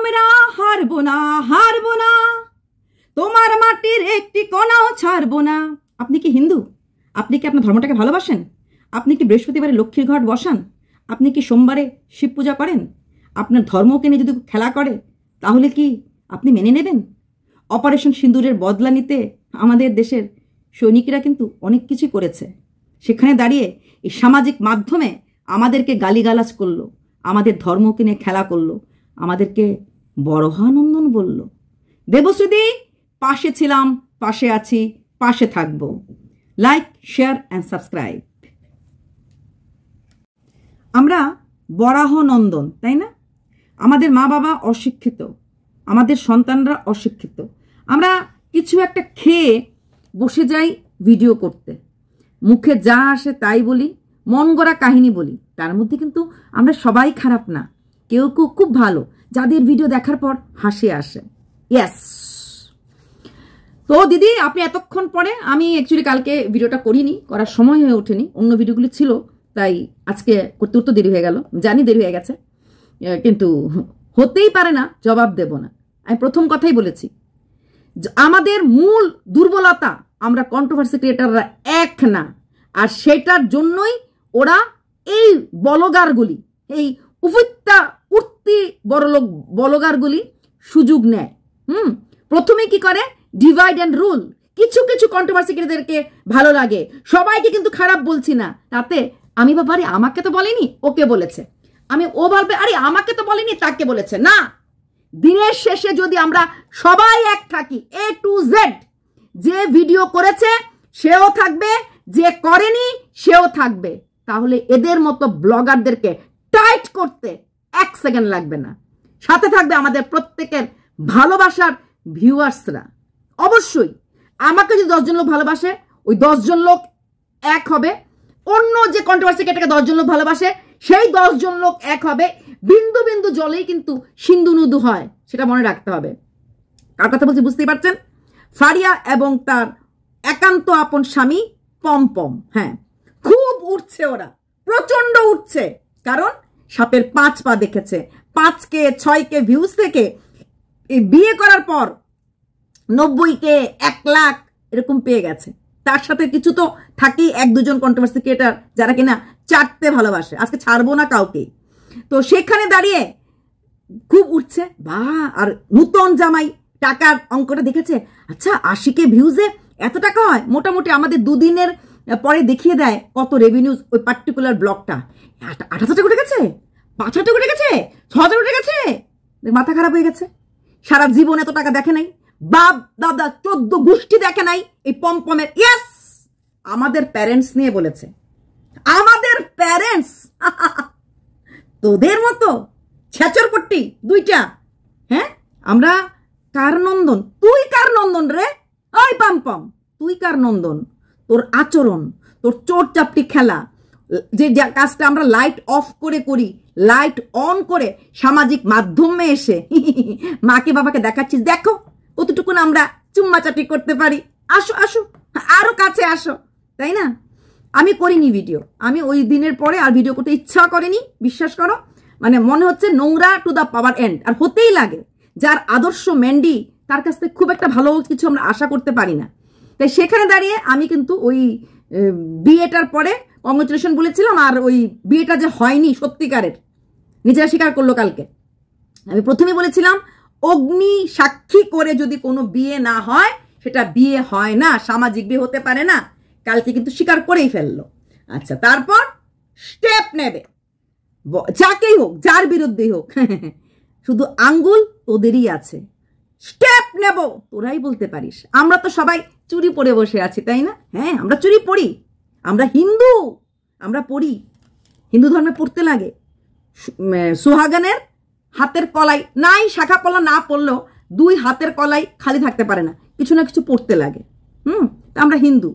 আমরা হারবো না, হারবো না, তোমার মাটির একটি কণাও ছাড়বো না। আপনি কি হিন্দু? আপনি কি আপনার ধর্মটাকে ভালোবাসেন? আপনি কি বৃহস্পতিবারে লক্ষ্মীর ঘট বসান? আপনি কি সোমবারে শিব পূজা করেন? আপনার ধর্মকে নিয়ে যদি খেলা করে তাহলে কি আপনি মেনে নেবেন? অপারেশন সিঁদুরের বদলা নিতে আমাদের দেশের সৈনিকরা কিন্তু অনেক কিছু করেছে। সেখানে দাঁড়িয়ে এই সামাজিক মাধ্যমে আমাদেরকে গালিগালাজ করলো, আমাদের ধর্মকে নিয়ে খেলা করলো, আমাদেরকে বড়হানন্দন বলল। দেবশ্রীদি, পাশে ছিলাম, পাশে আছি, পাশে থাকবো। Like, share and subscribe. আমরা বরাহনন্দন, তাই না? আমাদের মা বাবা অশিক্ষিত, আমাদের সন্তানরা অশিক্ষিত। আমরা কিছু একটা খেয়ে বসে যাই ভিডিও করতে, মুখে যা আসে তাই বলি, মন গড়া কাহিনী বলি। তার মধ্যে কিন্তু আমরা সবাই খারাপ না, কেউ কেউ খুব ভালো, যাদের ভিডিও দেখার পর হাসি আসে। ইয়েস। তো দিদি, আপনি এতক্ষণ পরে, আমি অ্যাকচুয়ালি কালকে ভিডিওটা করিনি, করার সময় হয়ে ওঠেনি, অন্য ভিডিওগুলি ছিল, তাই আজকে করতে করতে দেরি হয়ে গেল। জানি দেরি হয়ে গেছে, কিন্তু হতেই পারে না জবাব দেব না। আমি প্রথম কথাই বলেছি, আমাদের মূল দুর্বলতা আমরা কন্ট্রোভার্সি ক্রিয়েটাররা এক না, আর সেটার জন্যই ওরা এই বলগারগুলি, এই উঠতি বড়লোক বলগারগুলি সুযোগ নেয়। প্রথমে কি করে, ডিভাইড অ্যান্ড রুল। কিছু কিছু কন্ট্রোভার্সি ক্রিয়েটারদেরকে ভালো লাগে, সবাইকে কিন্তু খারাপ বলছি না। তাতে আমি ভাবি, আরে আমাকে তো বলেনি, ওকে বলেছে। আমি ও বলবে, আরে আমাকে তো বলেনি, তাকে বলেছে। না, দিনের শেষে যদি আমরা সবাই এক থাকি, A to Z, যে ভিডিও করেছে সেও থাকবে, যে করেনি সেও থাকবে, তাহলে এদের মতো ব্লগারদেরকে টাইট করতে 1 সেকেন্ড লাগবে না। সাথে থাকবে আমাদের প্রত্যেকের ভালোবাসার ভিউয়ার্সরা। অবশ্যই আমাকে যদি 10 জন লোক ভালোবাসে, ওই 10 জন লোক এক হবে। অন্য যে কন্ট্রোভার্সি কেটাকে 10 জন লোক ভালোবাসে, সেই 10 জন লোক এক হবে। বিন্দু বিন্দু জলেই কিন্তু সিন্ধু নদী হয়, সেটা মনে রাখতে হবে। কার কথা বলছি বুঝতেই পারছেন? ফারিয়া এবং তার একান্ত আপন স্বামী পমপম। হ্যাঁ, খুব উঠছে ওরা, প্রচন্ড উঠছে, কারণ সাপের 5 পা দেখেছে। 5K 6K ভিউজ থেকে বিয়ে করার পর 90K 1 লাখ এরকম পেয়ে গেছে। তার সাথে কিছু তো থাকেই 1-2 জন কন্ট্রোভার্সি ক্রিয়েটার যারা কিনা চাটতে ভালোবাসে, আজকে ছাড়বো না কাউকে। তো সেখানে দাঁড়িয়ে খুব উঠছে, বা আর নূতন জামাই টাকার অঙ্কটা দেখেছে। আচ্ছা, 80K ভিউজে এত টাকা হয়? মোটামুটি আমাদের 2 দিনের পরে দেখিয়ে দেয় কত রেভিনিউজ ওই পার্টিকুলার ব্লগটা। 8,000 টাকা উঠে গেছে, 5,000 টাকা উঠে গেছে, 6,000 উঠে গেছে। মাথা খারাপ হয়ে গেছে। সারা জীবন এত টাকা দেখে নাই, বাপ দাদা 14 গোষ্ঠী দেখে নাই এই পমপমের। ইয়েস, আমাদের প্যারেন্টস নিয়ে বলেছে, আমাদের প্যারেন্টস। তোদের মতো ছেচরপট্টি 2টা। হ্যাঁ, আমরা কার নন্দন? তুই কার নন্দন রে? ওই পমপম, তুই কার নন্দন? তোর আচরণ, তোর চোর চাপটি খেলা, যে কাজটা আমরা লাইট অফ করে করি, লাইট অন করে সামাজিক মাধ্যমে এসে মাকে বাবাকে দেখাচ্ছিস, দেখো কতটুকু আমরা চুম্মাচাটি করতে পারি। আসো আসো, আরো কাছে আসো, তাই না? আমি করিনি ভিডিও, আমি ওই দিনের পরে আর ভিডিও করতে ইচ্ছা করেনি, বিশ্বাস করো। মানে মনে হচ্ছে নোংরা টু দ্য পাওয়ার এন্ড, আর হতেই লাগে। যার আদর্শ ম্যান্ডি, তার কাছ থেকে খুব একটা ভালো কিছু আমরা আশা করতে পারি না। তাই সেখানে দাঁড়িয়ে আমি কিন্তু ওই বিয়েটার পরে কংগ্রেচুলেশন বলেছিলাম, আর ওই বিয়েটা যে হয়নি সত্যিকারের, নিজেরা স্বীকার করলো কালকে। আমি প্রথমে বলেছিলাম, অগ্নি সাক্ষী করে যদি কোনো বিয়ে না হয় সেটা বিয়ে হয় না, সামাজিক বিয়ে হতে পারে না। কালকে কিন্তু স্বীকার করেই ফেললো। আচ্ছা, তারপর স্টেপ নেবে, যাকেই হোক, যার বিরুদ্ধেই হোক। শুধু আঙ্গুল তোদেরই আছে, স্টেপ নেব তোরাই বলতে পারিস। আমরা তো সবাই চুরি পরে বসে আছি, তাই না? হ্যাঁ, আমরা চুরি পড়ি, আমরা হিন্দু, আমরা পড়ি, হিন্দু ধর্মে পড়তে লাগে। সোহাগানের হাতের কলাই নাই, শাখা পলা না পড়লেও 2 হাতের কলাই খালি থাকতে পারে না, কিছু না কিছু পড়তে লাগে। আমরা হিন্দু,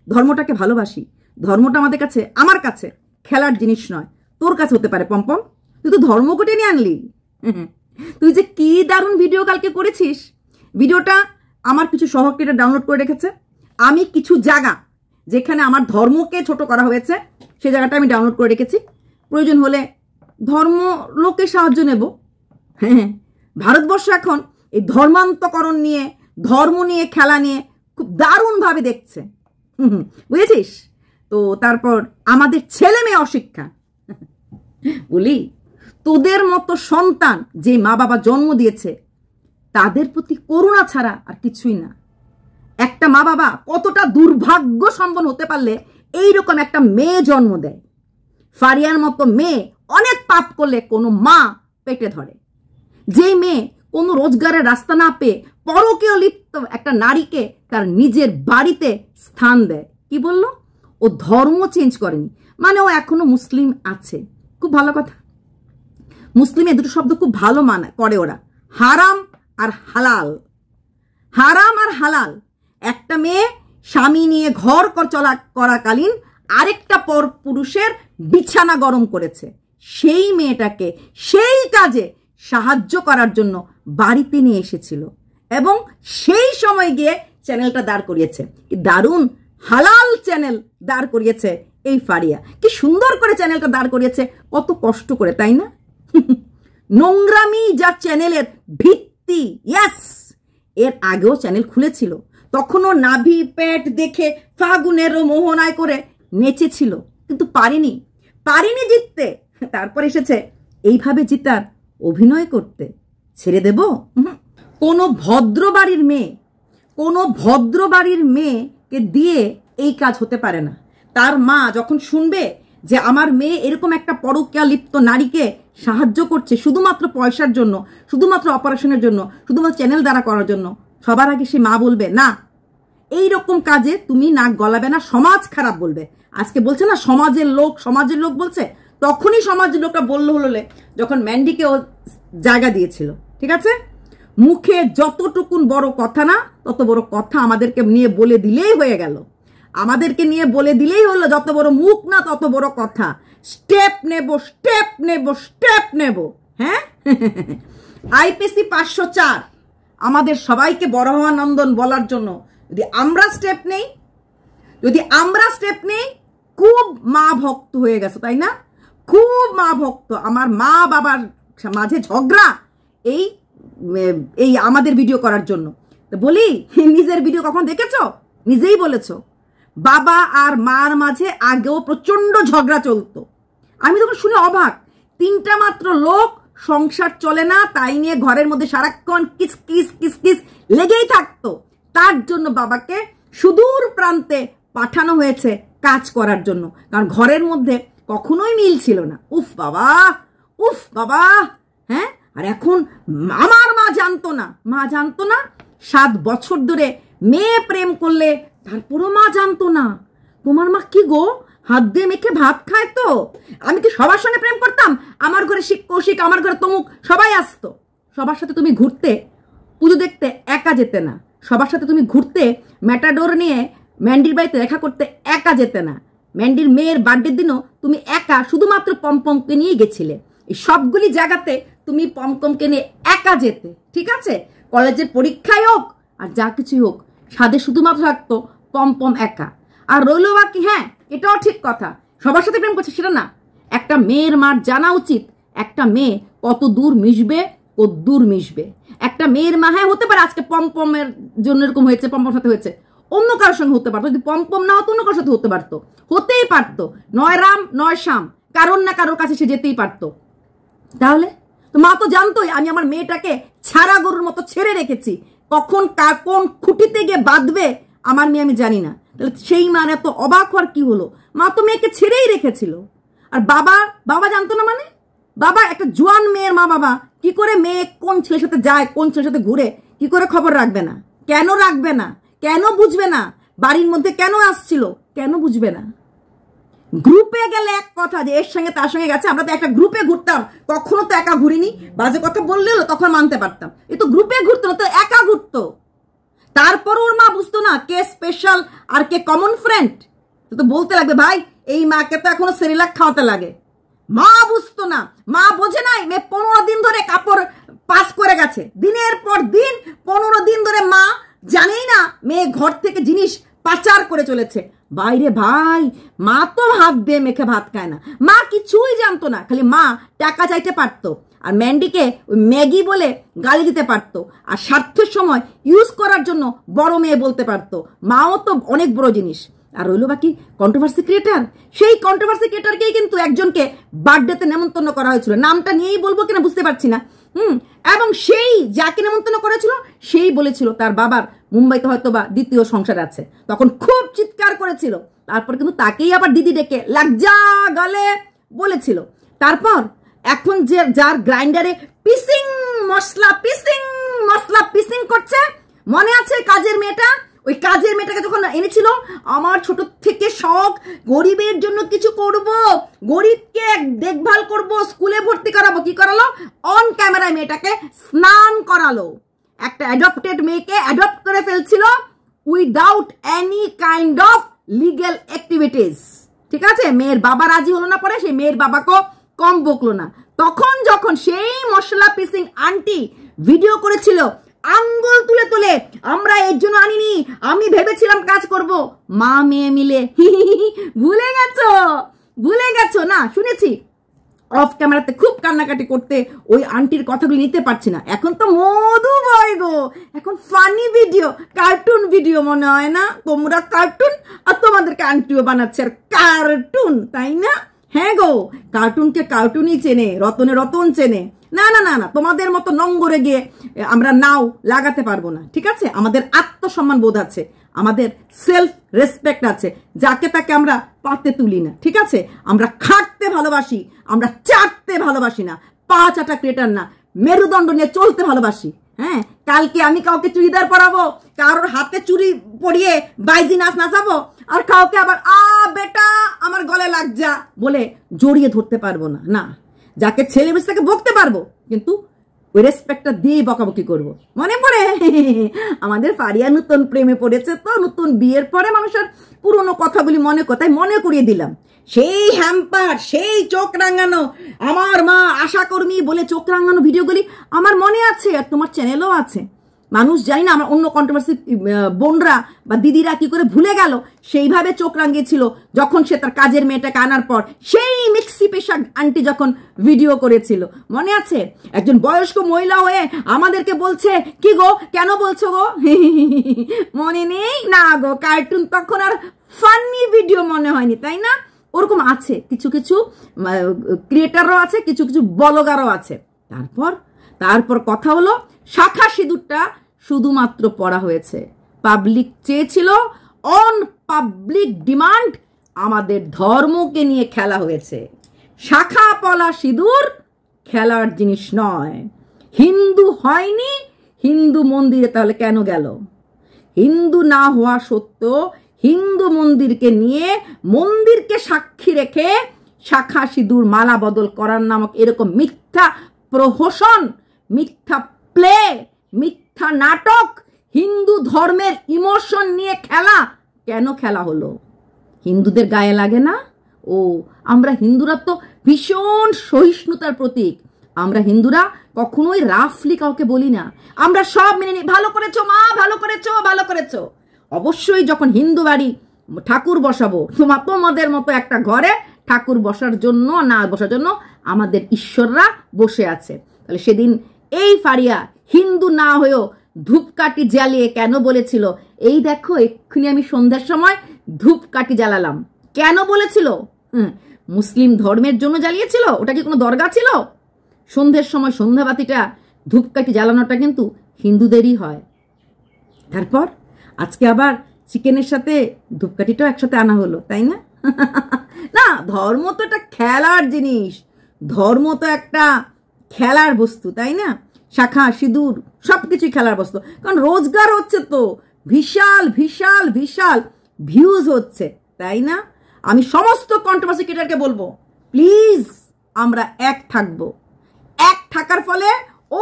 ধর্মটাকে ভালোবাসি। ধর্মটা আমাদের কাছে, আমার কাছে খেলার জিনিস নয়, তোর কাছে হতে পারে। পমপম, তুই তো ধর্ম কোটে নিয়ে আনলি। তুই যে কি দারুণ ভিডিও কালকে করেছিস। ভিডিওটা আমার কিছু সহকর্মীরা ডাউনলোড করে রেখেছে। আমি কিছু জায়গা যেখানে আমার ধর্মকে ছোট করা হয়েছে, সেই জায়গাটা আমি ডাউনলোড করে রেখেছি। প্রয়োজন হলে ধর্ম লোকের সাহায্য নেব। হ্যাঁ, ভারতবর্ষ এখন এই ধর্মান্তকরণ নিয়ে, ধর্ম নিয়ে, খেলা নিয়ে খুব দারুণভাবে দেখছে। বুঝেছিস? তো তারপর আমাদের ছেলে মেয়ে অশিক্ষা। বলি, তোদের মতো সন্তান যে মা বাবা জন্ম দিয়েছে তাদের প্রতি করুণা ছাড়া আর কিছুই না। একটা মা বাবা কতটা দুর্ভাগ্য সম্পন্ন হতে পারলে এইরকম একটা মেয়ে জন্ম দেয়। ফারিয়ার মতো মেয়ে অনেক পাপ করলে কোনো মা পেটে ধরে। যেই মেয়ে কোনো রোজগারের রাস্তা না পেয়ে পরকীয় লিপ্ত একটা নারীকে তার নিজের বাড়িতে স্থান দেয়। কি বললো? ও ধর্ম চেঞ্জ করেনি, মানে ও এখনো মুসলিম আছে। খুব ভালো কথা। মুসলিমে দুটো শব্দ খুব ভালো মানে করে ওরা, হারাম আর হালাল। হারাম আর হালাল। একটা মেয়ে স্বামী নিয়ে ঘর করাকালীন আরেকটা পর পুরুষের বিছানা গরম করেছে, সেই মেয়েটাকে সেই কাজে সাহায্য করার জন্য বাড়িতে নিয়ে এসেছিল এবং সেই সময় গিয়ে চ্যানেলটা দাঁড় করিয়েছে। দারুণ হালাল চ্যানেল দাঁড় করিয়েছে এই ফারিয়া। কি সুন্দর করে চ্যানেলটা দাঁড় করিয়েছে, কত কষ্ট করে, তাই না? নোংরামি যার চ্যানেলের ভিত্তি। ইয়াস, এর আগেও চ্যানেল খুলেছিল, তখনও নাভি পেট দেখে ফাগুনেরও মোহনায় করে নেচেছিল, কিন্তু পারিনি জিততে। তারপর এসেছে এইভাবে জিতার অভিনয় করতে। ছেড়ে দেব? কোনো ভদ্র বাড়ির মেয়েকে দিয়ে এই কাজ হতে পারে না। তার মা যখন শুনবে যে আমার মেয়ে এরকম একটা পরকীয়া লিপ্ত নারীকে সাহায্য করছে শুধুমাত্র পয়সার জন্য, শুধুমাত্র অপারেশনের জন্য, শুধুমাত্র চ্যানেল দ্বারা করার জন্য, সবার আগে সে মা বলবে না, এইরকম কাজে তুমি নাক গলাবে না, সমাজ খারাপ বলবে। আজকে বলছে না সমাজের লোক বলছে, তখনই সমাজের লোকটা বললো হলে যখন ম্যান্ডিকে ও জায়গা দিয়েছিল। ঠিক আছে? মুখে যতটুকুন বড় কথা না, তত বড় কথা আমাদেরকে নিয়ে বলে দিলেই হয়ে গেল। আমাদেরকে নিয়ে বলে দিলেই হলো, যত বড় মুখ না তত বড় কথা। স্টেপ নেব। হ্যাঁ, আইপিসি 504 আমাদের সবাইকে বরাহানন্দন বলার জন্য যদি আমরা স্টেপ নেই, খুব মা ভক্ত হয়ে গেছে, তাই না? খুব মা ভক্ত। আমার মা বাবার মাঝে ঝগড়া এই আমাদের ভিডিও করার জন্য। তো বলি, নিজের ভিডিও কখন দেখেছো? নিজেই বলেছো বাবা আর মার মাঝে আগেও প্রচন্ড ঝগড়া চলতো। আমি তখন শুনে অবাক, 3টা মাত্র লোক, সংসার চলে না, তাই নিয়ে ঘরের মধ্যে সারাক্ষণ কিস কিস লেগেই থাকতো। তার জন্য বাবাকে সুদূর প্রান্তে পাঠানো হয়েছে কাজ করার জন্য, কারণ ঘরের মধ্যে কখনোই মিল ছিল না। উফ বাবা। হ্যাঁ, আর এখন আমার মা জানতো না 7 বছর ধরে মেয়ে প্রেম করলে তারপরও মা জানতো না। তোমার মা কি গো, হাত দিয়ে মেখে ভাত খায়? তো আমি কি সবার সঙ্গে প্রেম করতাম? আমার ঘরে কৌশিক, আমার ঘরে তমুক, সবাই আসতো। সবার সাথে তুমি ঘুরতে, পুজো দেখতে একা যেতে না। সবার সাথে তুমি ঘুরতে ম্যাটাডোর নিয়ে ম্যান্ডির বাড়িতে দেখা করতে একা যেতে না। ম্যান্ডির মেয়ের বার্থডের দিনও তুমি একা শুধুমাত্র পমপমকে নিয়ে গেছিলে। এই সবগুলি জায়গাতে তুমি পমপমকে নিয়ে একা যেতে। ঠিক আছে? কলেজের পরীক্ষায় হোক আর যা কিছুই হোক, সাথে শুধুমাত্র থাকতো পমপম একা। আর রইল বাকি, হ্যাঁ এটাও ঠিক কথা, সবার সাথে প্রেম করছে সেটা না। একটা মেয়ের মার জানা উচিত একটা মেয়ে কত দূর মিশবে, কদ্দূর মিশবে। একটা মেয়ের মা, হ্যাঁ হতে পারে আজকে পমপমের জন্য এরকম হয়েছে, পমপম সাথে হয়েছে, অন্য কারোর সঙ্গে হতে পারতো। যদি পমপম না হতো অন্য কারোর সাথে হতেই পারতো। নয় রাম নয় শ্যাম, কারোর না কারোর কাছে সে যেতেই পারতো। তাহলে তো মা তো জানতোই আমি আমার মেয়েটাকে ছাড়া গরুর মতো ছেড়ে রেখেছি, কখন কোন খুঁটিতে গিয়ে বাঁধবে আমার মেয়ে আমি জানি না। তাহলে সেই মানে তো অবাক হওয়ার কি হলো? মা তো মেয়েকে ছেড়েই রেখেছিল। আর বাবা জানতো না? মানে বাবা, একটা জোয়ান মেয়ের মা বাবা কি করে মেয়ে কোন ছেলের সাথে যায়, কোন ছেলের সাথে ঘুরে, কি করে খবর রাখবে না? কেন রাখবে না? কেন বুঝবে না? বাড়ির মধ্যে কেন আসছিল, কেন বুঝবে না? গ্রুপে গেলে এক কথা, যে এর সঙ্গে তার সঙ্গে গেছে, আমরা তো একটা গ্রুপে ঘুরতাম, কখনো তো একা ঘুরিনি। বাজে কথা বললে তখন মানতে পারতাম, এ তো গ্রুপে ঘুরতো না, তো একা ঘুরতো। তারপর ওর মা বুঝতো না কে স্পেশাল আর কে কমন ফ্রেন্ড। তো বলতে লাগবে ভাই এই মাকে তো এখনো সেরিলাক খাওয়াতে লাগে। মা বুঝতো না, মা বোঝে নাই মেয়ে 15 দিন ধরে কাপড় পাস করে গেছে, দিনের পর দিন 15 দিন ধরে মা জানেই না মেয়ে ঘর থেকে জিনিস পাচার করে চলেছে বাইরে। ভাই মা তো হাত দিয়ে মেখে ভাত খায় না, মা কিছুই জানতো না, খালি মা টাকা চাইতে পারতো। আর ম্যান্ডিকে ওই ম্যাগি বলে গালি দিতে পারতো, আর স্বার্থের সময় ইউজ করার জন্য বড় মেয়ে বলতে পারতো। মাও তো অনেক বড় জিনিস। আর রইল বাকি কন্ট্রোভার্সি ক্রিয়েটার, সেই কন্ট্রোভার্সি ক্রিয়েটারকেই কিন্তু একজনকে বার্থডেতে নেমন্তন্ন করা হয়েছিল, নামটা নিয়েই বলবো কিনা বুঝতে পারছি না। এবং সেই যাকে নেমন্তন্ন করেছিল সেই বলেছিল তার বাবার মুম্বাইতে হয়তো বা দ্বিতীয় সংসার আছে, তখন খুব চিৎকার করেছিল। তারপর কিন্তু তাকেই আবার দিদি ডেকে লাগজা গালে বলেছিল। তারপর এখন যে যার গ্রাইন্ডারে মশলা পিসিং করছে, মনে আছে কাজের মেয়েটা? ওই কাজের মেয়েটাকে যখন এনেছিল, আমার ছোট থেকে শখ গরিবের জন্য কিছু করব, গরিবকে দেখভাল করব, স্কুলে ভর্তি করাবো। কি করালো? অন ক্যামেরায় মেয়েটাকে স্নান করালো। একটা অ্যাডপ্টেড মেয়েকে অ্যাডপ্ট করে ফেলছিল without any kind of legal activities. ঠিক আছে, মেয়ের বাবা রাজি হলো না, পরে সেই মেয়ের বাবাকেও কম বকলো না। তখন যখন সেই মশলা পিসিং আন্টি ভিডিও করেছিল আঙ্গুল তুলে তুলে, আমরা এর জন্য আনিনি, আমি ভেবেছিলাম কাজ করব, মা মেয়ে মিলে ভুলে গেছো না? শুনেছি অফ ক্যামেরাতে খুব কান্নাকাটি করতে, ওই আন্টির কথাগুলো নিতে পারছি না। এখন তো মধু বয় গো, এখন ফানি ভিডিও, কার্টুন ভিডিও মনে হয় না? তোমরা কার্টুন আর তোমাদেরকে আন্টিও বানাচ্ছে আর কার্টুন, তাই না? হ্যাঁ গো, কার্টুনকে কার্টুনই চেনে, রতনে রতন চেনে। না না না না, তোমাদের মতো নম্বরে গিয়ে আমরা নাও লাগাতে পারবো না। ঠিক আছে, আমাদের আত্মসম্মান বোধ আছে, আমাদের সেলফ রেসপেক্ট আছে, যাকে তাকে আমরা পাতে তুলি না। ঠিক আছে, আমরা খাটতে ভালোবাসি, আমরা চাটতে ভালোবাসি না, পা চাটা ক্রিয়েটার না, মেরুদণ্ড নিয়ে চলতে ভালোবাসি। হ্যাঁ, কালকে আমি কাউকে চুড়িদার পরাবো, কারোর হাতে চুড়ি পরিয়ে বাইজি নাচ নাচাবো, আর কাউকে আবার বেটা আমার গলে লাগজা বলে জড়িয়ে ধরতে পারবো না। না, যাকে ছেলে বেশি তাকে বকতে পারবো, কিন্তু ওই রেসপেক্টটা দিয়ে বকাবকি করবো। মনে পড়ে আমাদের ফারিয়া নতুন প্রেমে পড়েছে, তো নতুন বিয়ের পরে মানুষের পুরনো কথাগুলি মনে করিয়ে দিলাম। সেই হ্যাম্পার, সেই চোখ রাঙানো, আমার মা আশা কর্মী বলে চোখ রাঙানো ভিডিওগুলি আমার মনে আছে, আর তোমার চ্যানেলও আছে। মানুষ জানি না আমার অন্য কন্ট্রোভার্সি বোনরা বা দিদিরা কি করে ভুলে গেল সেইভাবে চোখ রাঙিয়েছিল যখন সে তার কাজের মেয়েটাকে আনার পর সেই মিক্সি পেশা আন্টি যখন ভিডিও করেছিল। মনে আছে? একজন বয়স্ক মহিলা হয়ে আমাদেরকে বলছে, কি গো কেন বলছো গো? মনে নেই না গো, কার্টুন তখন আর ফানি ভিডিও মনে হয়নি, তাই না? ওরকম আছে, কিছু কিছু ক্রিয়েটারও আছে, কিছু কিছু ব্লগারও আছে। তারপর কথা হলো, শাখা সিঁদুরটা শুধুমাত্র পড়া হয়েছে, পাবলিক চেয়েছিল, অন পাবলিক ডিমান্ড আমাদের ধর্মকে নিয়ে খেলা হয়েছে। শাখা পলা সিঁদুর খেলার জিনিস নয়। হিন্দু হয়নি, হিন্দু মন্দিরে তাহলে কেন গেল? হিন্দু না হওয়া সত্ত্বেও হিন্দু মন্দিরকে নিয়ে, মন্দিরকে সাক্ষী রেখে শাখা সিঁদুর মালা বদল করার নামক এরকম মিথ্যা প্রহসন, মিথ্যা প্লে, মিথ্যা নাটক, হিন্দু ধর্মের ইমোশন নিয়ে খেলা কেন খেলা হলো? হিন্দুদের গায়ে লাগে না? ও, আমরা হিন্দুরা তো ভীষণ সহিষ্ণুতার প্রতীক। আমরা হিন্দুরা কখনোই রাফলি কাউকে বলি না, আমরা সব মেনে নিই। ভালো করেছো মা, ভালো করেছো, ভালো করেছো। অবশ্যই যখন হিন্দু বাড়ি ঠাকুর বসাবো, তোমাদের মতো একটা ঘরে ঠাকুর বসার জন্য না বসার জন্য আমাদের ঈশ্বররা বসে আছে। তাহলে সেদিন এই ফারিয়া হিন্দু না হয়েও ধূপকাঠি জ্বালিয়ে কেন বলেছিল, এই দেখো এক্ষুনি আমি সন্ধ্যার সময় ধূপকাঠি জ্বালালাম, কেন বলেছিল? মুসলিম ধর্মের জন্য জ্বালিয়েছিল? ওটা কি কোনো দরগা ছিল? সন্ধ্যের সময় সন্ধ্যাবাতিটা ধূপকাঠি জ্বালানোটা কিন্তু হিন্দুদেরই হয়। তারপর আজকে আবার চিকেনের সাথে ধূপকাঠিটাও একসাথে আনা হলো, তাই না? না, ধর্ম তো একটা খেলার জিনিস, ধর্ম তো একটা খেলার বস্তু, তাই না? শাখা সিঁদুর সবকিছুই খেলার বস্তু, কারণ রোজগার হচ্ছে তো, বিশাল বিশাল বিশাল ভিউজ হচ্ছে, তাই না? আমি সমস্ত কন্ট্রোভার্সি ক্রিয়েটরকে বলবো, প্লিজ আমরা এক থাকবো। এক থাকার ফলে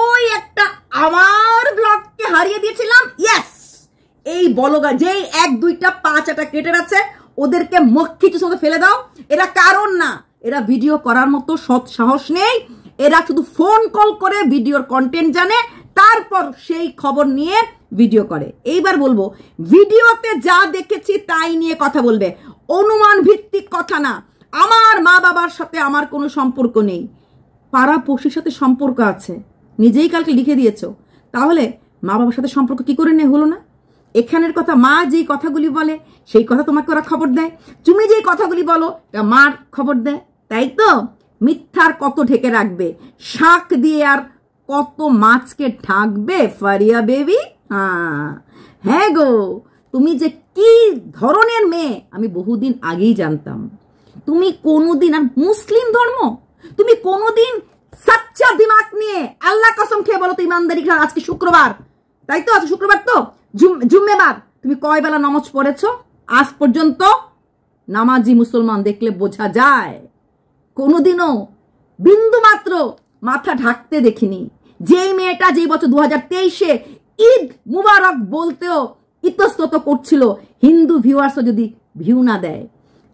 ওই একটা আমার ব্লগকে হারিয়ে দিয়েছিলাম, ইয়েস, এই বলগা যেই 1-2টা 5-8টা ক্রিয়েটর আছে ওদেরকে মক্ষিচুর সঙ্গে ফেলে দাও। এরা কারণ না, এরা ভিডিও করার মতো সৎ সাহস নেই, এরা শুধু ফোন কল করে ভিডিওর কন্টেন্ট জানে, তারপর সেই খবর নিয়ে ভিডিও করে। এইবার বলবো, ভিডিওতে যা দেখেছি তাই নিয়ে কথা বলবে, অনুমান ভিত্তিক কথা না। আমার মা বাবার সাথে আমার কোনো সম্পর্ক নেই, পাড়া পড়শির সাথে সম্পর্ক আছে, নিজেই কালকে লিখে দিয়েছ, তাহলে মা বাবার সাথে সম্পর্ক কি করে হলো না? এখানের কথা, মা যেই কথাগুলি বলে সেই কথা তোমাকে ওরা খবর দেয়, তুমি যেই কথাগুলি বলো মার খবর দেয়, তাই তো? মিথ্যার কত ঢেকে রাখবে, শাক দিয়ে আর কত মাছকে ঢাকবে ফারিয়া বেবি। হ্যাঁ গো, তুমি যে কি ধরনের মেয়ে আমি বহুদিন আগেই জানতাম। তুমি কোনোদিন, আর মুসলিম ধর্ম, তুমি কোনোদিন সাচ্চা দিমাগ নিয়ে আল্লাহ কসম খেয়ে বলো তো ইমানদারি, আজকে শুক্রবার, তাই তো? আজকে শুক্রবার তো জুম্মেবার, তুমি কয় বেলা নামাজ পড়েছ আজ পর্যন্ত? নামাজি মুসলমান দেখলে বোঝা যায়। কোনোদিনও বিন্দু মাত্র মাথা ঢাকতে দেখিনি। যেই মেয়েটা যেই বছর 2023-এ ঈদ মুবারক বলতেও ইতস্তত করছিল, হিন্দু ভিউয়ার্সও যদি ভিউ না দেয়,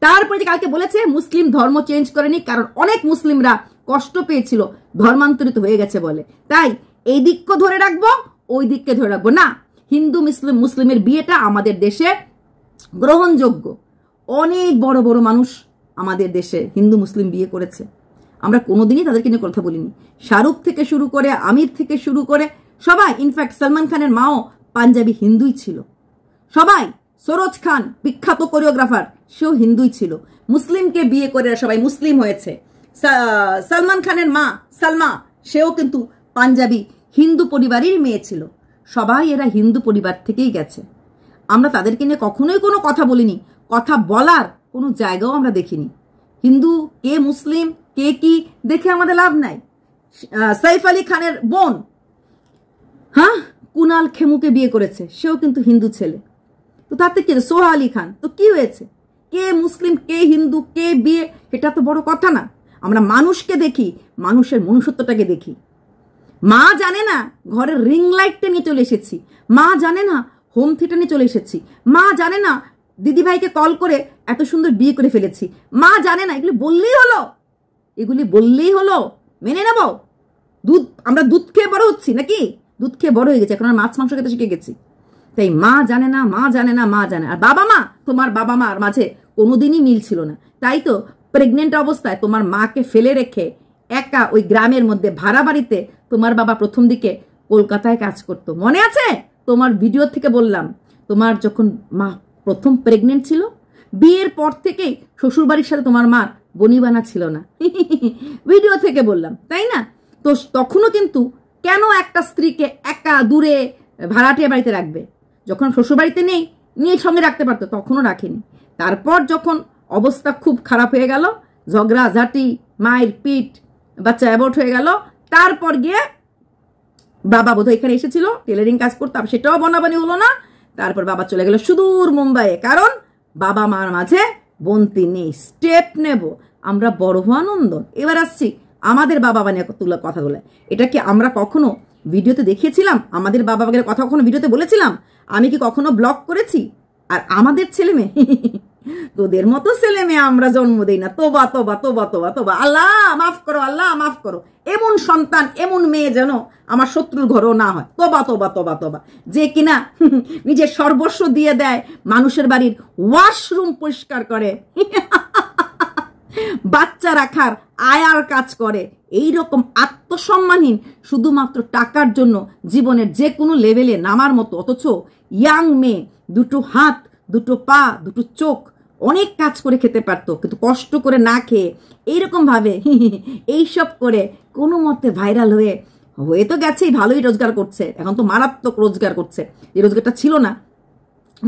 তারপরে যে কালকে বলেছে মুসলিম ধর্ম চেঞ্জ করেনি, কারণ অনেক মুসলিমরা কষ্ট পেয়েছিল, ধর্মান্তরিত হয়ে গেছে বলে। তাই এই দিককে ধরে রাখবো, ওই দিককে ধরে রাখবো না। হিন্দু মুসলিমের বিয়েটা আমাদের দেশে গ্রহণযোগ্য। অনেক বড় বড় মানুষ আমাদের দেশে হিন্দু মুসলিম বিয়ে করেছে, আমরা কোনোদিনই তাদেরকে নিয়ে কথা বলিনি। শাহরুখ থেকে শুরু করে, আমির থেকে শুরু করে সবাই, ইনফ্যাক্ট সালমান খানের মাও পাঞ্জাবি হিন্দুই ছিল সবাই। সরোজ খান বিখ্যাত কোরিওগ্রাফার, সেও হিন্দুই ছিল। মুসলিমকে বিয়ে করে সবাই মুসলিম হয়েছে। সালমান খানের মা সালমা, সেও কিন্তু পাঞ্জাবি হিন্দু পরিবারের মেয়ে ছিল। সবাই এরা হিন্দু পরিবার থেকেই গেছে। আমরা তাদেরকে নিয়ে কখনোই কোনো কথা বলিনি, কথা বলার কোনো জায়গাও আমরা দেখিনি। হিন্দু কে মুসলিম কে কি দেখে আমাদের লাভ নাই। সাইফ আলী খানের বোন, হ্যাঁ, কুনাল খেমুকে বিয়ে করেছে, সেও কিন্তু হিন্দু ছেলে। তো তাতে কি, সোহা আলী খান, তো কি হয়েছে? কে মুসলিম কে হিন্দু কে বিয়ে, এটা তো বড় কথা না। আমরা মানুষকে দেখি, মানুষের মনুষ্যত্বটাকে দেখি। মা জানে না ঘরের রিং লাইটটা নিয়ে চলে এসেছি, মা জানে না হোম থিয়েটার নিয়ে চলে এসেছি, মা জানে না দিদিভাইকে কল করে এত সুন্দর বিয়ে করে ফেলেছি, মা জানে না। এগুলি বললেই হলো, এগুলি বললেই হলো, মেনে নেব? আমরা দুধ খেয়ে বড় হচ্ছি নাকি? দুধ খেয়ে বড় হয়ে গেছে, এখন আর মাছ মাংস খেতে শিখে গেছি। তাই মা জানে না, মা জানে না, মা জানে। আর বাবা মা, তোমার বাবা মার মাঝে কোনোদিনই মিল ছিল না। তাই তো প্রেগনেন্ট অবস্থায় তোমার মাকে ফেলে রেখে একা ওই গ্রামের মধ্যে ভাড়া বাড়িতে তোমার বাবা প্রথম দিকে কলকাতায় কাজ করতো, মনে আছে? তোমার ভিডিও থেকে বললাম, তোমার যখন মা প্রথম প্রেগনেন্ট ছিল, বিয়ের পর থেকেই শ্বশুরবাড়ির সাথে তোমার মার বনিবানা ছিল না, ভিডিও থেকে বললাম, তাই না? তো তখনও কিন্তু কেন একটা স্ত্রীকে একা দূরে ভাড়াটিয়া বাড়িতে রাখবে? যখন শ্বশুরবাড়িতে নেই, নিয়ে সঙ্গে রাখতে পারতো, তখনও রাখেনি। তারপর যখন অবস্থা খুব খারাপ হয়ে গেল, ঝগড়াঝাটি, মায়ের পিট, বাচ্চা অ্যাবর্ট হয়ে গেল, তারপর গিয়ে বাবা বোধহয় এখানে এসেছিল, টেলারিং কাজ করতাম, সেটাও বনাবনি হলো না। তারপর বাবা চলে গেল সুদূর মুম্বাইয়ে, কারণ বাবা মার মাঝে বন্তি নেই। স্টেপ নেব আমরা বড় হওয়া নন্দন। এবার আসছি আমাদের বাবা বানিয়ে তুলা কথাগুলো। এটা কি আমরা কখনো ভিডিওতে দেখিয়েছিলাম? আমাদের বাবা বাগের কথা কখনো ভিডিওতে বলেছিলাম? আমি কি কখনো ব্লগ করেছি? আর আমাদের ছেলে মেয়ে, তোদের মতো ছেলে মেয়ে আমরা জন্ম দেই না। তোবা তোবা তোবা তোবা তোবা, আল্লাহ মাফ করো, আল্লাহ মাফ করো। এমন সন্তান, এমন মেয়ে যেন আমার শত্রুর ঘরেও না হয়। তোবা তোবা তোবা তোবা, যে কিনা নিজের সর্বস্ব দিয়ে দেয়, মানুষের বাড়ির ওয়াশরুম পরিষ্কার করে, বাচ্চা রাখার আয়ার কাজ করে। এই রকম আত্মসম্মানহীন, শুধুমাত্র টাকার জন্য জীবনের যে কোনো লেভেলে নামার মতো, অথচ ইয়াং মেয়ে, দুটো হাত, দুটো পা, দুটো চোখ, অনেক কাজ করে খেতে পারতো, কিন্তু কষ্ট করে না খেয়ে এইরকম ভাবে এইসব করে কোনো মতে ভাইরাল হয়ে তো গেছেই, ভালোই রোজগার করছে। এখন তো মারাত্মক রোজগার করছে, এই রোজগারটা ছিল না,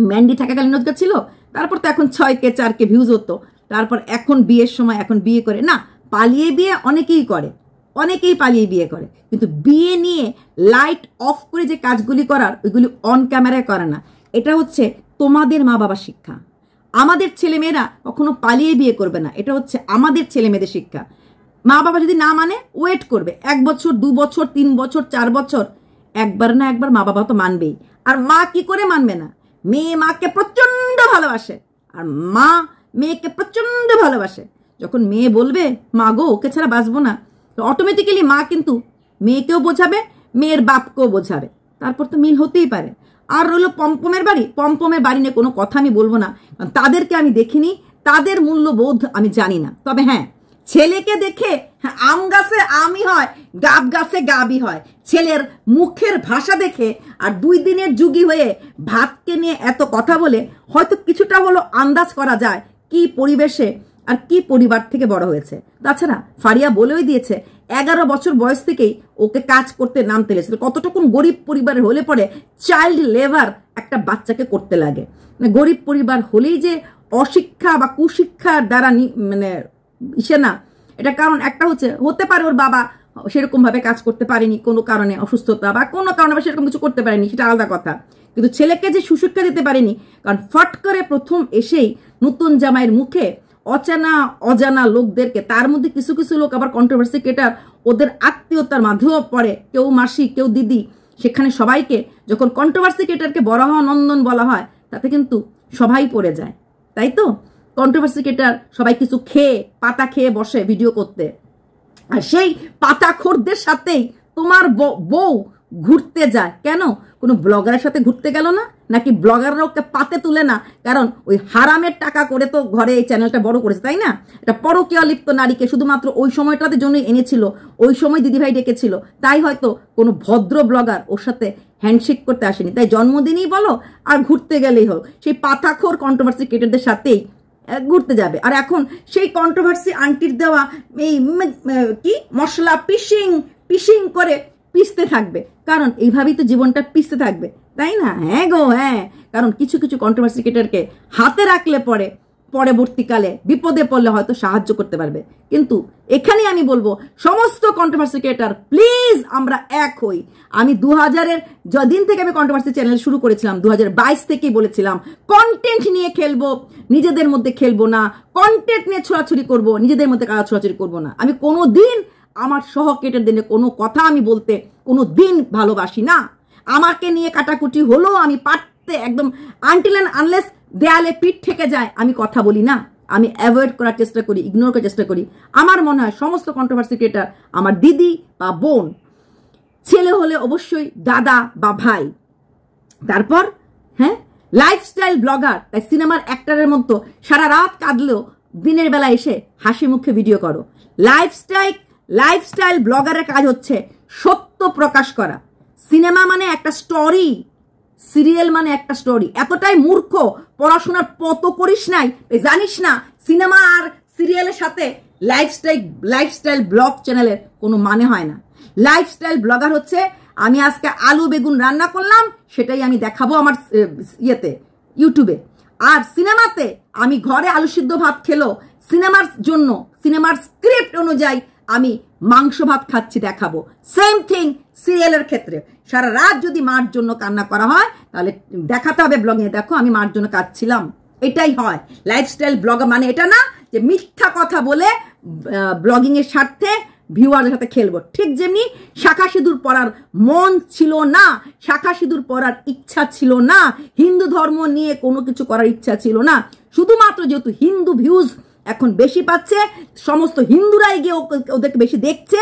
ম্যান্ডি থাকাকালীন রোজগার ছিল। তারপর তো এখন 6K 4K ভিউজ হতো। তারপর এখন বিয়ের সময়, এখন বিয়ে করে না, পালিয়ে বিয়ে অনেকেই করে, অনেকেই পালিয়ে বিয়ে করে, কিন্তু বিয়ে নিয়ে লাইট অফ করে যে কাজগুলি করার, ওইগুলি অন ক্যামেরায় করে না। এটা হচ্ছে তোমাদের মা বাবার শিক্ষা। আমাদের ছেলেমেয়েরা কখনো পালিয়ে বিয়ে করবে না, এটা হচ্ছে আমাদের ছেলে মেয়েদের শিক্ষা। মা বাবা যদি না মানে, ওয়েট করবে 1 বছর 2 বছর 3 বছর 4 বছর, একবার না একবার মা বাবা তো মানবেই। আর মা কি করে মানবে না? মেয়ে মাকে প্রচন্ড ভালোবাসে, আর মা মেয়েকে প্রচন্ড ভালোবাসে। যখন মেয়ে বলবে মা গো ওকে ছাড়া বাঁচবো না, তো অটোমেটিক্যালি মা কিন্তু মেয়েকেও বোঝাবে, মেয়ের বাপকেও বোঝাবে, তারপর তো মিল হতেই পারে। আর রইল পম্পমের বাড়ি, পম্পমের বাড়ি নিয়ে কোনো কথা আমি বলবো না, তাদেরকে আমি দেখিনি, তাদের মূল্যবোধ আমি জানি না। তবে হ্যাঁ, ছেলেকে দেখে আম গাছে আমই গাব গাছে গাবই হয়। ছেলের মুখের ভাষা দেখে আর 2 দিনের যুগী হয়ে ভাতকে নিয়ে এত কথা বলে হয়তো কিছুটা হলো আন্দাজ করা যায় কি পরিবেশে আর কি পরিবার থেকে বড় হয়েছে। তাছাড়া ফারিয়া বলেই দিয়েছে 11 বছর বয়স থেকেই ওকে কাজ করতে নামতে লেগেছিল। কতটুকুন গরিব পরিবারের হলে পরে চাইল্ড লেবার একটা বাচ্চাকে করতে লাগে। মানে গরিব পরিবার হলেই যে অশিক্ষা বা কুশিক্ষার দ্বারা মানে ইসে না, এটা কারণ একটা হতে পারে ওর বাবা সেরকম ভাবে কাজ করতে পারেনি, কোনো কারণে অসুস্থতা বা কোনো কারণে সেরকম কিছু করতে পারেনি, সেটা আলাদা কথা। কিন্তু ছেলেকে যে সুশিক্ষা দিতে পারেনি, কারণ ফট করে প্রথম এসেই নতুন জামাইয়ের মুখে অজানা লোকদেরকে, তার মধ্যে কিছু কিছু লোক আবার কন্ট্রোভার্সি ক্রিয়েটার, ওদের আত্মীয়তার মাঝেও পড়ে, কেউ মাসি কেউ দিদি, সেখানে সবাইকে যখন কন্ট্রোভার্সি ক্রিয়েটারকে বরাহ নন্দন বলা হয় তাতে কিন্তু সবাই পড়ে যায়। তাই তো কন্ট্রোভার্সি ক্রিয়েটার সবাই কিছু খেয়ে পাতা খেয়ে বসে ভিডিও করতে, আর সেই পাতাখোরদের সাথেই তোমার বউ ঘুরতে যায়। কেন? কোনো ব্লগারের সাথে ঘুরতে গেল না? নাকি ব্লগাররা ওকে পাতে তুলে না? কারণ ওই হারামের টাকা করে তো ঘরে এই চ্যানেলটা বড় করেছে, তাই না? এটা পরকীয়া লিপ্ত নারীকে শুধুমাত্র ওই সময়টাতে জন্যই এনেছিল, ওই সময় দিদিভাই ডেকেছিল, তাই হয়তো কোনো ভদ্র ব্লগার ওর সাথে হ্যান্ডশেক করতে আসেনি, তাই জন্মদিনই বলো আর ঘুরতে গেলেই হোক সেই পাতাখোর কন্ট্রোভার্সি ক্রিয়েটারদের সাথেই ঘুরতে যাবে। আর এখন সেই কন্ট্রোভার্সি আন্টির দেওয়া এই কি মশলা পিসিং করে পিসতে থাকবে, কারণ এইভাবেই তো জীবনটা পিসতে থাকবে, তাই না? হ্যাঁ গো হ্যাঁ, কারণ কিছু কিছু কন্ট্রোভার্সি ক্রিয়েটারকে হাতে রাখলে পরে পরবর্তীকালে বিপদে পড়লে হয়তো সাহায্য করতে পারবে। কিন্তু এখানে আমি বলবো সমস্ত কন্ট্রোভার্সি ক্রিয়েটার প্লিজ আমরা এক হই। আমি 2000-এর যদিন থেকে আমি কন্ট্রোভার্সি চ্যানেল শুরু করেছিলাম, 2022 থেকেই বলেছিলাম কন্টেন্ট নিয়ে খেলবো, নিজেদের মধ্যে খেলবো না, কন্টেন্ট নিয়ে ছোড়াছুড়ি করবো, নিজেদের মধ্যে কাজ ছোড়াছুড়ি করবো না। আমি কোনো দিন আমার সহকেটের দিনে কোনো কথা আমি বলতে কোনো দিন ভালোবাসি না। আমাকে নিয়ে কাটাকুটি হলো আমি পারতে একদম আনটিল এন্ড আনলেস দেয়ালে পিঠ থেকে যায় আমি কথা বলি না, আমি অ্যাভয়েড করার চেষ্টা করি, ইগনোর করার চেষ্টা করি। আমার মনে হয় সমস্ত কন্ট্রোভার্সি ক্রিয়েটার আমার দিদি বা বোন, ছেলে হলে অবশ্যই দাদা বা ভাই, তারপর হ্যাঁ লাইফস্টাইল ব্লগার, তাই সিনেমার অ্যাক্টরের মতো সারা রাত কাঁদলেও দিনের বেলা এসে হাসি মুখে ভিডিও করো। লাইফস্টাইল ব্লগারের কাজ হচ্ছে সত্য প্রকাশ করা। সিনেমা মানে একটা স্টোরি, সিরিয়াল মানে একটা স্টোরি। এতটাই মূর্খ, পড়াশোনার পত করিস নাই, জানিস না সিনেমা আর সিরিয়ালের সাথে লাইফস্টাইল ব্লগ চ্যানেলের কোনো মানে হয় না। লাইফস্টাইল ব্লগার হচ্ছে আমি আজকে আলু বেগুন রান্না করলাম, সেটাই আমি দেখাবো আমার ইউটিউবে। আর সিনেমাতে আমি ঘরে আলু সিদ্ধ ভাত খেলো, সিনেমার জন্য সিনেমার স্ক্রিপ্ট অনুযায়ী আমি মাংস ভাত খাচ্ছি দেখাবো। সেম থিং সিরিয়ালের ক্ষেত্রে, সারা রাত যদি মার জন্য কান্না করা হয় তাহলে দেখাতে হবে ব্লগে, দেখো আমি মার জন্য কাঁদছিলাম। এটাই হয় লাইফস্টাইল ব্লগার, মানে এটা না যে মিথ্যা কথা বলে ব্লগিং এর স্বার্থে ভিউয়ারদের সাথে খেলবো। ঠিক যেমনি শাখা সিঁদুর পরার মন ছিল না, শাখা সিঁদুর পরার ইচ্ছা ছিল না, হিন্দু ধর্ম নিয়ে কোনো কিছু করার ইচ্ছা ছিল না, শুধুমাত্র যেহেতু হিন্দু ভিউজ এখন বেশি পাচ্ছে, সমস্ত হিন্দুরাই গিয়ে ওদেরকে বেশি দেখছে,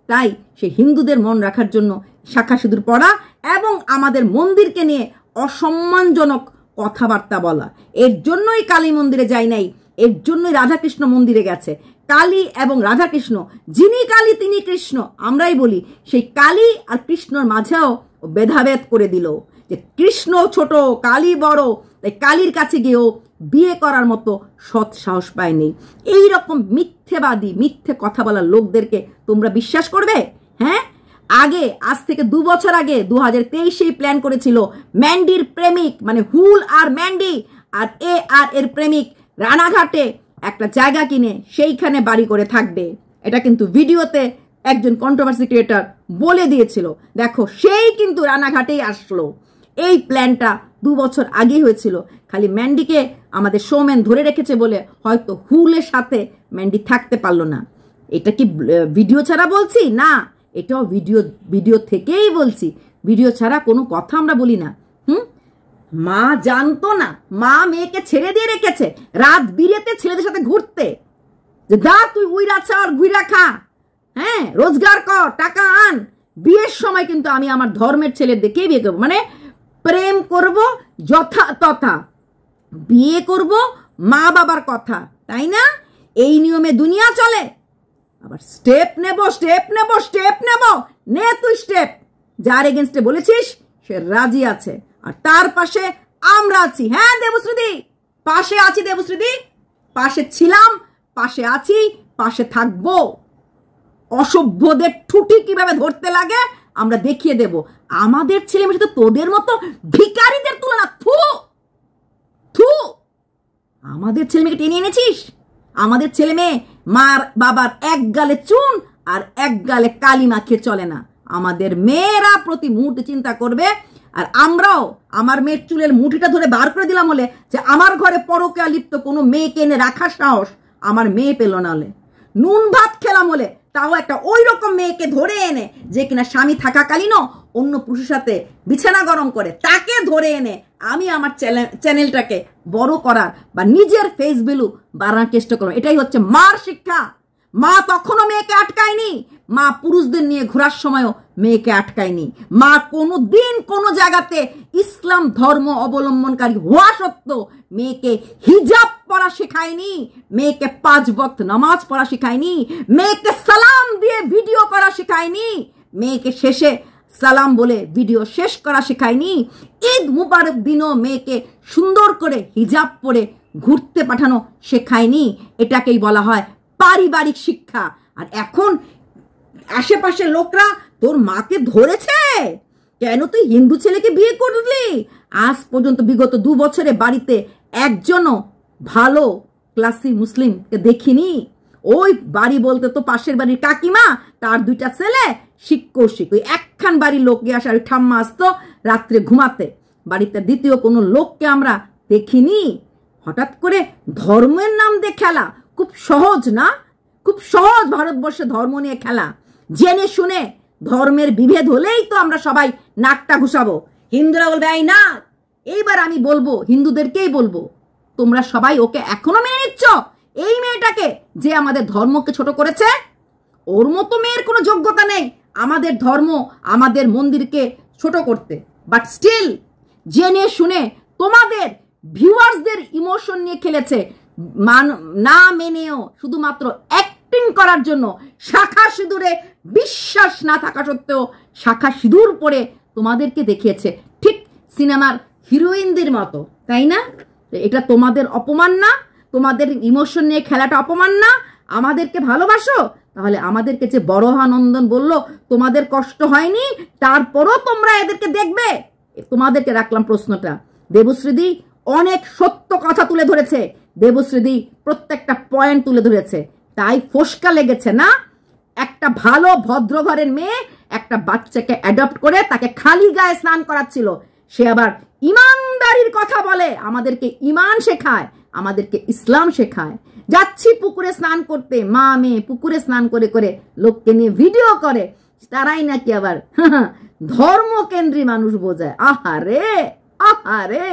তাই সে হিন্দুদের মন রাখার জন্য শাখা সিঁদুর পরা এবং আমাদের মন্দিরকে নিয়ে অসম্মানজনক কথাবার্তা বলা। এর জন্যই কালী মন্দিরে যায় নাই, এর জন্যই রাধাকৃষ্ণ মন্দিরে গেছে। কালী এবং রাধাকৃষ্ণ, যিনি কালী তিনি কৃষ্ণ, আমরাই বলি সেই কালী আর কৃষ্ণর মাঝেও ভেদাভেদ করে দিল যে কৃষ্ণ ছোট কালী বড়, তাই কালীর কাছে গিয়েও বিয়ে করার মতো সৎ সাহস পায়নি। এই রকম মিথ্যেবাদী মিথ্যে কথা বলার লোকদেরকে তোমরা বিশ্বাস করবে? হ্যাঁ, আগে আজ থেকে 2 বছর আগে 2023 প্ল্যান করেছিল ম্যান্ডির প্রেমিক মানে হুল আর ম্যান্ডি আর এর প্রেমিক রানাঘাটে একটা জায়গা কিনে সেইখানে বাড়ি করে থাকবে। এটা কিন্তু ভিডিওতে একজন কন্ট্রোভার্সি ক্রিয়েটর বলে দিয়েছিল। দেখো সেই কিন্তু রানাঘাটেই আসলো। এই প্ল্যানটা 2 বছর আগেই হয়েছিল, খালি ম্যান্ডিকে আমাদের শোম্যান ধরে রেখেছে বলে হয়তো হুলের সাথে ম্যান্ডি থাকতে পারলো না। এটা কি ভিডিও ছাড়া বলছি? না, এটাও ভিডিও থেকেই বলছি, ভিডিও ছাড়া কোনো কথা আমরা বলি না। মা জানতো না, মা মেয়েকে ছেড়ে দিয়ে রেখেছে রাত বিরেতে ছেলেদের সাথে ঘুরতে, যে দা তুই উইরা চার ঘুইরা খা, হ্যাঁ রোজগার কর, টাকা আন। বিয়ের সময় কিন্তু আমি আমার ধর্মের ছেলের দেখেই বিয়ে করবো, মানে প্রেম করব যথা তথা, বিয়ে করব মা বাবার কথা, তাই না? এই নিয়মে দুনিয়া চলে। আবার স্টেপ নেব নে তুই স্টেপ। যার এগেনস্টে বলেছিস সে রাজি আছে, আর তার পাশে আমরা আছি। হ্যাঁ দেবশ্রীদি, পাশে আছি দেবশ্রীদি, পাশে ছিলাম, পাশে আছি, পাশে থাকবো। অসভ্যদের ঠুটি কিভাবে ধরতে লাগে আমরা দেখিয়ে দেব। আমাদের ছেলে মেয়ে তো তোদের মতো ভিখারিদের তুলনা। থু থু, আমাদের ছেলে মেয়েকে টেনে এনেছিস। আমাদের ছেলে মেয়ে মার বাবার এক গালে চুন আর এক গালে কালি মাখিয়ে চলে না। আমাদের মেয়েরা প্রতি মুহূর্তে চিন্তা করবে। আর আমরাও আমার মেয়ের চুলের মুঠিটা ধরে বার করে দিলাম হলে যে আমার ঘরে পরকীয়া লিপ্ত কোনো মেয়েকে এনে রাখার সাহস আমার মেয়ে পেল না হলে, নুন ভাত খেলাম হলে তাও একটা ওই রকম মেয়েকে ধরে এনে যে কিনা স্বামী থাকাকালীনও অন্য পুরুষের সাথে বিছানা গরম করে, তাকে ধরে এনে আমি আমার চ্যানেলটাকে বড় করার বা নিজের ফেস ভ্যালু বাড়ানোর চেষ্টা করলাম। এটাই হচ্ছে মার শিক্ষা। মা তখনও মেয়েকে আটকায়নি, মা পুরুষদের নিয়ে ঘোরার সময়ও মেয়েকে আটকায়নি। মা কোনো দিন কোনো জায়গাতে ইসলাম ধর্ম অবলম্বনকারী হওয়া সত্ত্বেও মেয়েকে হিজাব পড়া শেখায়নি, মেয়েকে 5 ওয়াক্ত নামাজ পড়া শেখায়নি, মেয়েকে সালাম দিয়ে ভিডিও করা শেখায়নি, মেয়েকে শেষে সালাম বলে ভিডিও শেষ করা শেখায়নি। ঈদ মুবারক দিনও মেয়েকে সুন্দর করে হিজাব পরে ঘুরতে পাঠানো শেখায়নি। এটাকেই বলা হয় পারিবারিক শিক্ষা। আর এখন আশেপাশের লোকরা তোর মাকে ধরেছে, কেন তুই হিন্দু ছেলেকে বিয়ে করলি? আজ পর্যন্ত বিগত 2 বছরে বাড়িতে একজনও ভালো ক্লাসি মুসলিমকে দেখিনি। ওই বাড়ি বলতে তো পাশের বাড়ির কাকিমা, তার 2টা ছেলে শিক্ষক। ওই একখান বাড়ির লোককে আসে, আর ঠাম্মা আসতো রাত্রে ঘুমাতে। বাড়িতে দ্বিতীয় কোনো লোককে আমরা দেখিনি। হঠাৎ করে ধর্মের নাম দিয়ে খেলা খুব সহজ না? খুব সহজ ভারতবর্ষে ধর্ম নিয়ে খেলা। জেনে শুনে ধর্মের বিভেদ হলেই তো আমরা সবাই নাকটা ঘুষাবো। হিন্দুরা বলবে এই না, এইবার আমি বলবো হিন্দুদেরকেই বলবো, তোমরা সবাই ওকে এখনো মেনে নিচ্ছ? এই মেয়েটাকে যে আমাদের ধর্মকে ছোট করেছে, ওর মতো মেয়ের কোনো যোগ্যতা নেই আমাদের ধর্ম আমাদের মন্দিরকে ছোট করতে। বাট স্টিল জেনে শুনে তোমাদের ভিউয়ার্সদের ইমোশন নিয়ে খেলেছে, না মেনেও শুধুমাত্র অ্যাক্টিং করার জন্য শাখা সিঁদুরে বিশ্বাস না থাকা সত্ত্বেও শাখা সিঁদুর পরে তোমাদেরকে দেখিয়েছে ঠিক সিনেমার হিরোইনদের মতো, তাই না? এটা তোমাদের অপমান না? তোমাদের ইমোশন নিয়ে খেলাটা অপমান না? আমাদেরকে ভালোবাসো, তাহলে আমাদেরকে যে বড়হানন্দন বললো তোমাদের কষ্ট হয়নি, তারপরও তোমরা এদেরকে দেখবে? তোমাদেরকে রাখলাম প্রশ্নটা। দেবশ্রীদি অনেক সত্য কথা তুলে ধরেছে, দেবশ্রীদি প্রত্যেকটা পয়েন্ট তুলে ধরেছে, তাই ফসকা লেগেছে না? একটা ভালো ভদ্র ঘরের মেয়ে একটা বাচ্চাকে অ্যাডপ্ট করে তাকে খালি গায়ে স্নান করাচ্ছিল, সে আবার ইমানদারির কথা বলে, আমাদেরকে ইমান শেখায়, আমাদেরকে ইসলাম শেখায়। যাচ্ছি পুকুরে স্নান করতে, মা মেয়ে পুকুরে স্নান করে করে লোককে নিয়ে ভিডিও করে, তারাই নাকি আবার ধর্মকেন্দ্রী মানুষ বোঝায়। আহারে আহারে,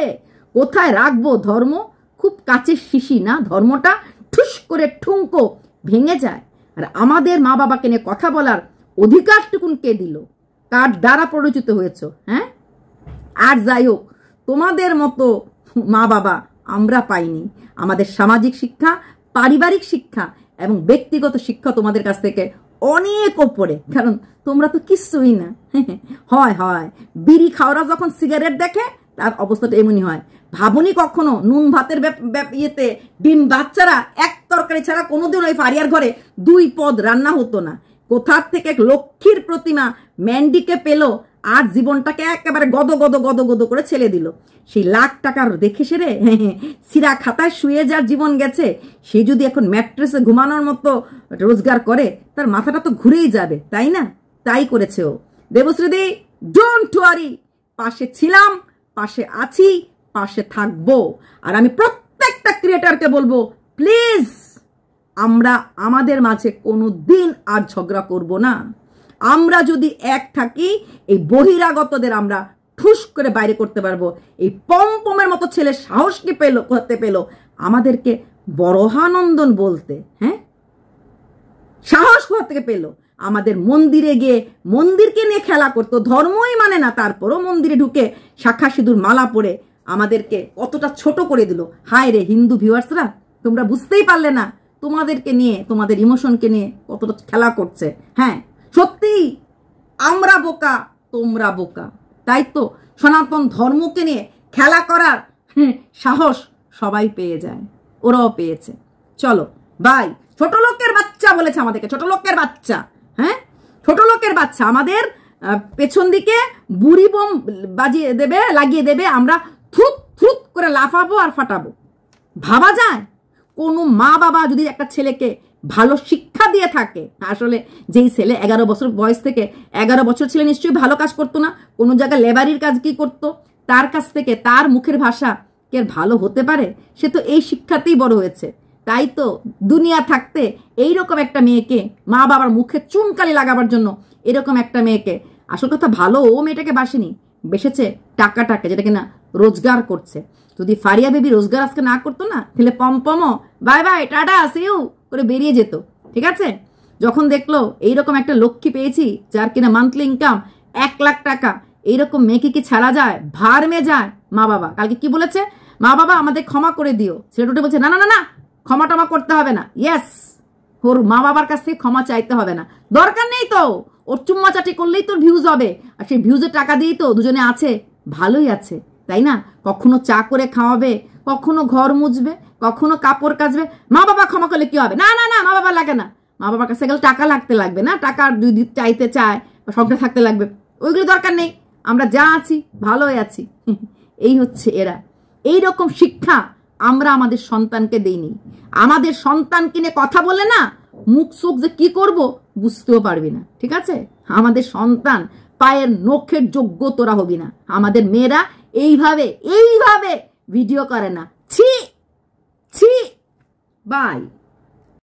কোথায় রাখবো ধর্ম? খুব কাছের শিশি না ধর্মটা? ঠুস করে ঠুঙ্কো ভেঙে যায়। আর আমাদের মা বাবাকে নিয়ে কথা বলার অধিকারটুকুন কে দিল? কার দ্বারা পরিচিত হয়েছ? হ্যাঁ, আর যাই হোক, তোমাদের মতো মা বাবা আমরা পাইনি। আমাদের সামাজিক শিক্ষা, পারিবারিক শিক্ষা এবং ব্যক্তিগত শিক্ষা তোমাদের কাছ থেকে অনেক ওপরে, কারণ তোমরা তো কিচ্ছুই না। হয় হয় বিড়ি খাওয়ারা যখন সিগারেট দেখে তার অবস্থাটা এমনই হয়। ভাবনি কখনো নুন ভাতের ইয়েতে ডিম বাচ্চারা এক তরকারি ছাড়া কোনোদিন ওই ফারিয়ার ঘরে 2 পদ রান্না হতো না। কোথার থেকে লক্ষ্মীর প্রতিমা ম্যান্ডিকে পেল আর জীবনটাকে একেবারে গদ গদ গদ গদ করে ছেলে দিল। সেই লাখ টাকার দেখে সেরে সিরা খাতায় শুয়ে যার জীবন গেছে, সে যদি এখন ম্যাট্রেসে ঘুমানোর মতো রোজগার করে তার মাথাটা তো ঘুরেই যাবে, তাই না? তাই করেছে ও। দেবশ্রীদি ডোন্ট ওয়ারি, পাশে ছিলাম, পাশে আছি, পাশে থাকবো। আর আমি প্রত্যেকটা ক্রিয়েটারকে বলবো, প্লিজ আমরা আমাদের মাঝে কোনো দিন আর ঝগড়া করব না। আমরা যদি এক থাকি এই বহিরাগতদের আমরা ঠুস করে বাইরে করতে পারবো। এই পমপমের মতো ছেলে সাহস কি করতে পেল আমাদেরকে বড়হানন্দন বলতে? হ্যাঁ, সাহস কোথা থেকে পেল? আমাদের মন্দিরে গিয়ে মন্দিরকে নিয়ে খেলা করতো, ধর্মই মানে না, তারপরও মন্দিরে ঢুকে শাখা সিঁদুর মালা পরে আমাদেরকে কতটা ছোট করে দিল। হায় রে হিন্দু ভিউয়ার্সরা, তোমরা বুঝতেই পারলে না তোমাদেরকে নিয়ে, তোমাদের ইমোশনকে নিয়ে কতটা খেলা করছে। হ্যাঁ সত্যি আমরা বোকা, তোমরা বোকা। তাই তো সনাতন ধর্মকে নিয়ে খেলা করার সাহস সবাই পেয়ে যায়, ওরাও পেয়েছে। চলো বাই। ছোট লোকের বাচ্চা বলেছে আমাদেরকে, ছোট লোকের বাচ্চা। হ্যাঁ ছোট লোকের বাচ্চা আমাদের পেছন দিকে বুড়ি বোম বাজিয়ে দেবে, লাগিয়ে দেবে, আমরা থ্রুত থ্রুত করে লাফাবো আর ফাটাবো। ভাবা যায় কোনো মা বাবা যদি একটা ছেলেকে ভালো শিক্ষা দিয়ে থাকে, আসলে যেই ছেলে 11 বছর বয়স থেকে, 11 বছর ছেলে নিশ্চয়ই ভালো কাজ করতো না, কোনো জায়গায় লেবারির কাজ কি করতো, তার কাছ থেকে তার মুখের ভাষা কে ভালো হতে পারে? সে তো এই শিক্ষাতেই বড় হয়েছে। তাই তো দুনিয়া থাকতে এইরকম একটা মেয়েকে, মা বাবার মুখে চুনকালি লাগাবার জন্য এরকম একটা মেয়েকে, আসল কথা ভালো ও মেয়েটাকে বাসেনি, বেসেছে টাকাটাকে, যেটা কিনা রোজগার করছে। যদি ফারিয়া বেবি রোজগার আজকে না করতো না, তাহলে পমপমও বাই বাই টাটা সিউ করে বেরিয়ে যেত। ঠিক আছে, যখন দেখলো এইরকম একটা লক্ষ্মী পেয়েছি যার কিনা মান্থলি ইনকাম 1 লাখ টাকা, এইরকম মেয়েকে কি ছাড়া যায়? ভার মে যায় মা বাবা। কালকে কি বলেছে? মা বাবা আমাদের ক্ষমা করে দিও। ছেলেটা বলছে না না না না, ক্ষমা টমা করতে হবে না। ইয়েস, ওর মা বাবার কাছ থেকে ক্ষমা চাইতে হবে না, দরকার নেই তো। ওর চুম্মা চাটি করলেই তোর ভিউজ হবে, আর সেই ভিউজের টাকা দিয়েই তো দুজনে আছে, ভালোই আছে, তাই না? কখনো চা করে খাওয়াবে, কখনো ঘর মুছবে, কখনো কাপড় কাচবে। মা বাবা ক্ষমা করলে কি হবে? না না না, মা বাবা লাগে না। মা বাবার কাছে গেলে টাকা লাগবে না, টাকা 2 দিন চাইতে চায়, সংসার থাকতে লাগবে, ওইগুলো দরকার নেই। আমরা যা আছি ভালোই আছি। এই হচ্ছে এরা। এই রকম শিক্ষা আমরা আমাদের সন্তানকে দেইনি। আমাদের সন্তানকে নিয়ে কথা বলে না, মুখ সুখ যে কি করব বুঝতেও পারবি না। ঠিক আছে, আমাদের সন্তান পায়ের নখের যোগ্য তোরা হবি না। আমাদের মেয়েরা এইভাবে ভিডিও করে না। ছি ছি, বাই।